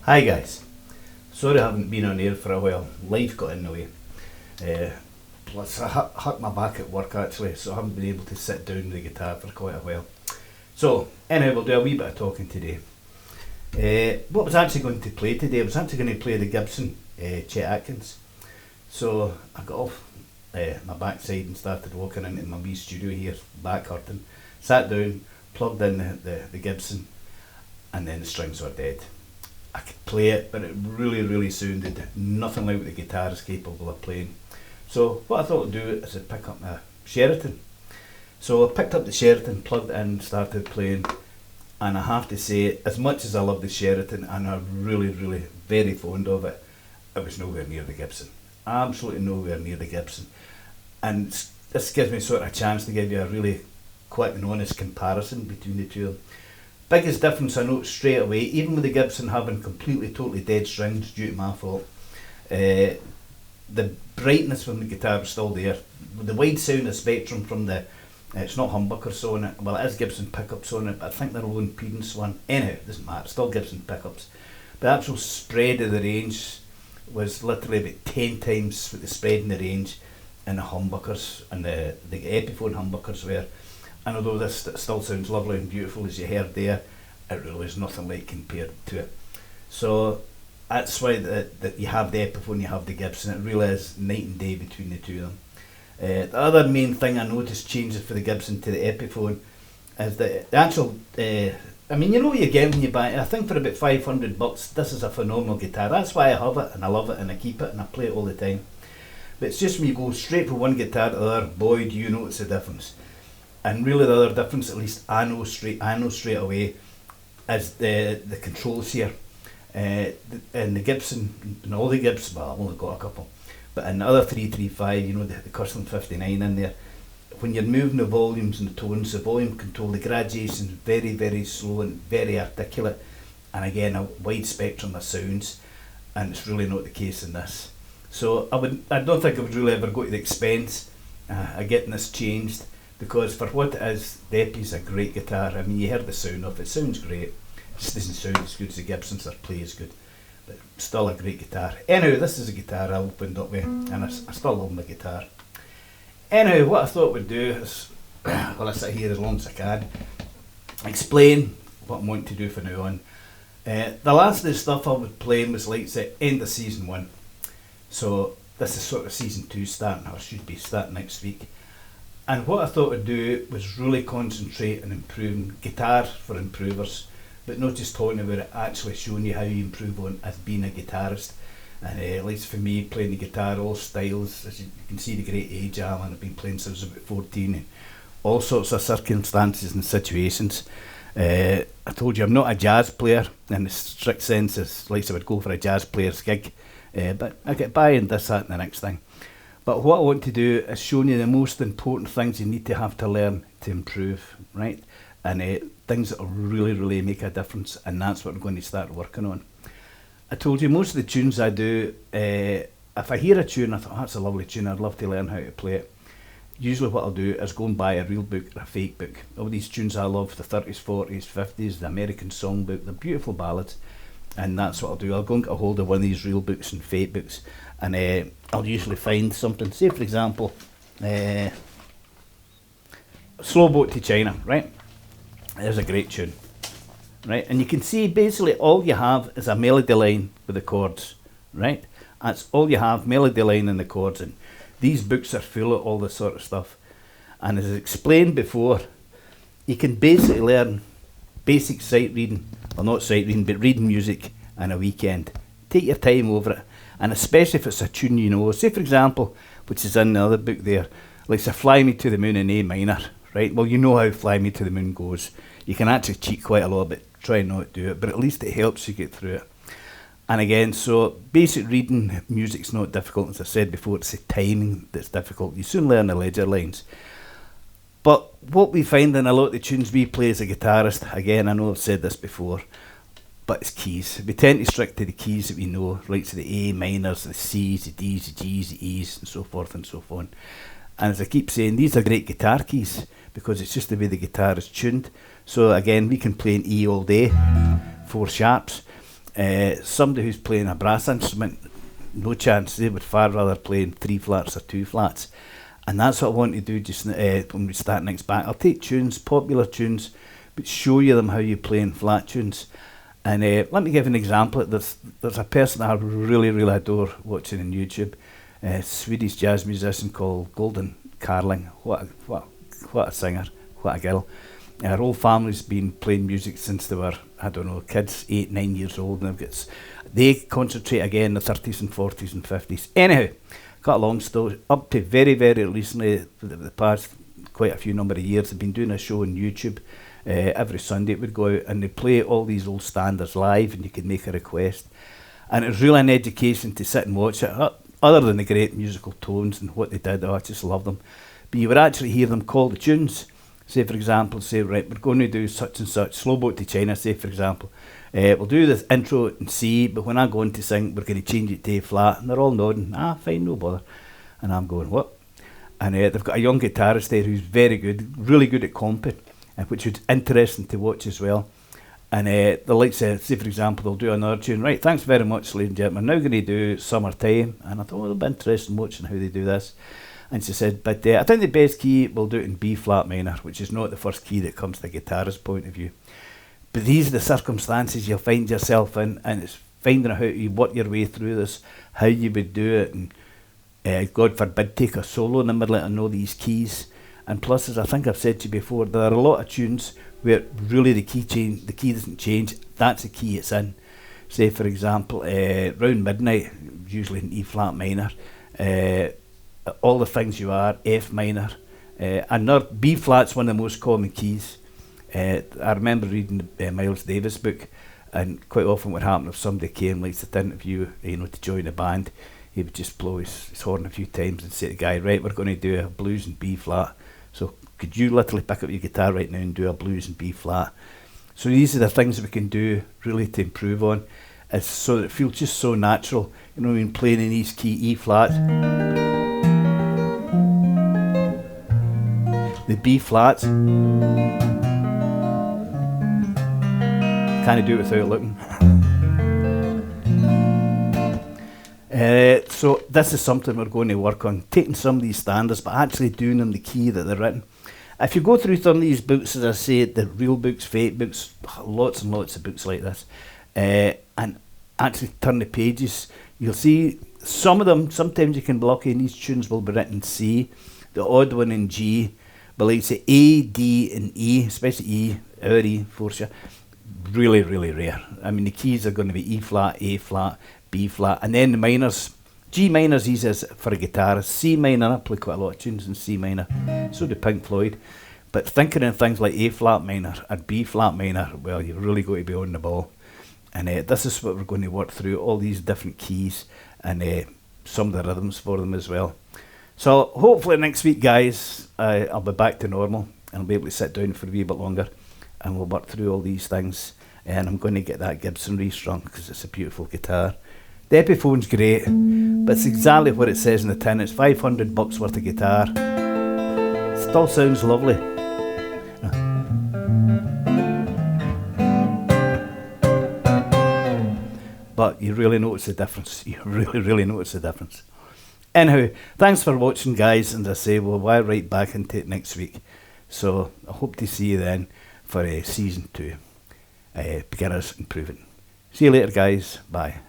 Hi guys, sorry I haven't been on air for a while. Life got in the way. Plus I hurt my back at work actually, so I haven't been able to sit down with the guitar for quite a while. So anyway, we'll do a wee bit of talking today. What I was actually going to play today, I was actually going to play the Gibson Chet Atkins. So I got off my backside and started walking into my wee studio here, back hurting, sat down, plugged in the Gibson, and then the strings were dead. I could play it, but it really sounded nothing like what the guitar is capable of playing. So what I thought I'd do is I'd pick up my Sheraton. So I picked up the Sheraton, plugged it in, started playing, and I have to say, as much as I love the Sheraton and I'm really very fond of it, it was nowhere near the Gibson. Absolutely nowhere near the Gibson. And this gives me sort of a chance to give you a really quick and honest comparison between the two of them. Biggest difference I noticed straight away, even with the Gibson having totally dead strings due to my fault, the brightness from the guitar was still there. The wide sound of spectrum from the, it's not humbuckers on it, well it is Gibson pickups on it, but I think they're low impedance one. Anyhow, it doesn't matter, still Gibson pickups. The actual spread of the range was literally about 10 times what the spread in the range in the humbuckers and the Epiphone humbuckers were. And although this still sounds lovely and beautiful as you heard there, it really is nothing like compared to it. So that's why that you have the Epiphone, you have the Gibson. It really is night and day between the two of them. The other main thing I noticed changes for the Gibson to the Epiphone is that the actual, I mean, you know what you get when you buy it. I think for about $500, this is a phenomenal guitar. That's why I have it and I love it and I keep it and I play it all the time. But it's just when you go straight from one guitar to the other, boy, do you notice the difference. And really the other difference, at least I know straight away, is the controls here. And the Gibson, and all the Gibsons, well I've only got a couple, but in the other 335, you know, the Custom 59 in there, when you're moving the volumes and the tones, the volume control, the graduation is very slow and very articulate, and again a wide spectrum of sounds, and it's really not the case in this. So I don't think I would really ever go to the expense of getting this changed. Because for what it is, the Epi's a great guitar. I mean, you heard the sound of it, it sounds great. It just doesn't sound as good as the Gibson's, or play as good. But still a great guitar. Anyway, this is a guitar I opened up with, and I still love my guitar. Anyway, what I thought we'd do is, well, I sit here as long as I can, explain what I'm wanting to do from now on. The last of the stuff I was playing was like the end of season 1. So this is sort of season 2 starting, or should be starting next week. And what I thought I'd do was really concentrate on improving guitar for improvers, but not just talking about it, actually showing you how you improve on as being a guitarist. And at least for me, playing the guitar, all styles, as you can see the great age I am, and I've been playing since I was about 14, in all sorts of circumstances and situations. I told you I'm not a jazz player in the strict sense, as like I would go for a jazz player's gig, but I get by in this, that and the next thing. But what I want to do is show you the most important things you need to have to learn to improve, right? And things that will really make a difference, and that's what I'm going to start working on. I told you most of the tunes I do, if I hear a tune, I thought, oh, that's a lovely tune, I'd love to learn how to play it. Usually what I'll do is go and buy a real book or a fake book. All these tunes I love, the 30s, 40s, 50s, the American songbook, the beautiful ballads, and that's what I'll do. I'll go and get a hold of one of these real books and fake books, and I'll usually find something, say for example, Slow Boat to China, right? There's a great tune, right? And you can see basically all you have is a melody line with the chords, right? That's all you have, melody line and the chords. And these books are full of all this sort of stuff. And as explained before, you can basically learn basic sight reading, well not sight reading, but reading music in a weekend. Take your time over it, and especially if it's a tune you know. Say for example, which is in the other book there, like say Fly Me to the Moon in A minor, right? Well, you know how Fly Me to the Moon goes. You can actually cheat quite a lot, but try not to do it, but at least it helps you get through it. And again, so basic reading music's not difficult. As I said before, it's the timing that's difficult. You soon learn the ledger lines. But what we find in a lot of the tunes we play as a guitarist, again, I know I've said this before, but it's keys. We tend to stick to the keys that we know, like to the A minors, the C's, the D's, the G's, the E's, and so forth and so on. And as I keep saying, these are great guitar keys because it's just the way the guitar is tuned. So again, we can play an E all day, 4 sharps. Somebody who's playing a brass instrument, no chance. They would far rather play in 3 flats or 2 flats. And that's what I want to do just when we start next back. I'll take tunes, popular tunes, but show you them how you play in flat tunes. And let me give an example. There's a person that I really adore watching on YouTube, a Swedish jazz musician called Golden Carling. What a singer, what a girl. Her whole family's been playing music since they were, I don't know, kids 8, 9 years old, and they concentrate again in the 30s and 40s and 50s. Anyhow, cut a long story, up to very recently, the past quite a few number of years, they've been doing a show on YouTube. Every Sunday it would go out and they play all these old standards live, and you can make a request. And it was really an education to sit and watch it, other than the great musical tones and what they did. I just love them. But you would actually hear them call the tunes. Say for example, right, we're going to do such and such, Slow Boat to China, say for example. We'll do this intro in C, but when I'm going to sing, we're going to change it to A flat. And they're all nodding, fine, no bother. And I'm going, what? And they've got a young guitarist there who's very good, really good at comping, which is interesting to watch as well. And the likes of, say for example, they'll do another tune. Right, thanks very much, ladies and gentlemen. Now going to do Summertime. And I thought, well, it'll be interesting watching how they do this. And she said, but I think the best key, we'll do it in B flat minor, which is not the first key that comes to the guitarist's point of view. But these are the circumstances you'll find yourself in, and it's finding out how to work your way through this, how you would do it, and God forbid, take a solo in the middle and know these keys. And plus, as I think I've said to you before, there are a lot of tunes where really the key doesn't change, that's the key it's in. Say for example, Round Midnight, usually in E flat minor, All the Things You Are, F minor, and B flat's one of the most common keys. I remember reading Miles Davis' book, and quite often what happened if somebody came, like to interview, to join a band, he would just blow his horn a few times and say to the guy, right, we're going to do a blues in B flat, so could you literally pick up your guitar right now and do a blues in B flat? So these are the things that we can do really to improve on, is so that it feels just so natural, when playing in these key E flats. The B flats, can't do it without looking. So this is something we're going to work on, taking some of these standards but actually doing them the key that they're written. If you go through some of these books, as I say, the real books, fake books, lots and lots of books like this, and actually turn the pages, you'll see some of them, sometimes you can be lucky, and these tunes will be written in C, the odd one in G, but like say A, D and E, especially E, our E, 4 sharp, really rare. I mean, the keys are going to be E flat, A flat, B flat, and then the minors. G minor's easy as for a guitarist. C minor, I play quite a lot of tunes in C minor, so do Pink Floyd. But thinking in things like A flat minor and B flat minor, well, you've really got to be on the ball. And this is what we're going to work through, all these different keys and some of the rhythms for them as well. So hopefully next week, guys, I'll be back to normal and I'll be able to sit down for a wee bit longer and we'll work through all these things. And I'm going to get that Gibson restrung because it's a beautiful guitar. The Epiphone's great, but it's exactly what it says in the tin. It's $500 worth of guitar. Still sounds lovely. But you really notice the difference. You really notice the difference. Anyhow, thanks for watching, guys. And as I say, we'll be right back into it next week. So I hope to see you then for season 2. Beginners Improving. See you later, guys. Bye.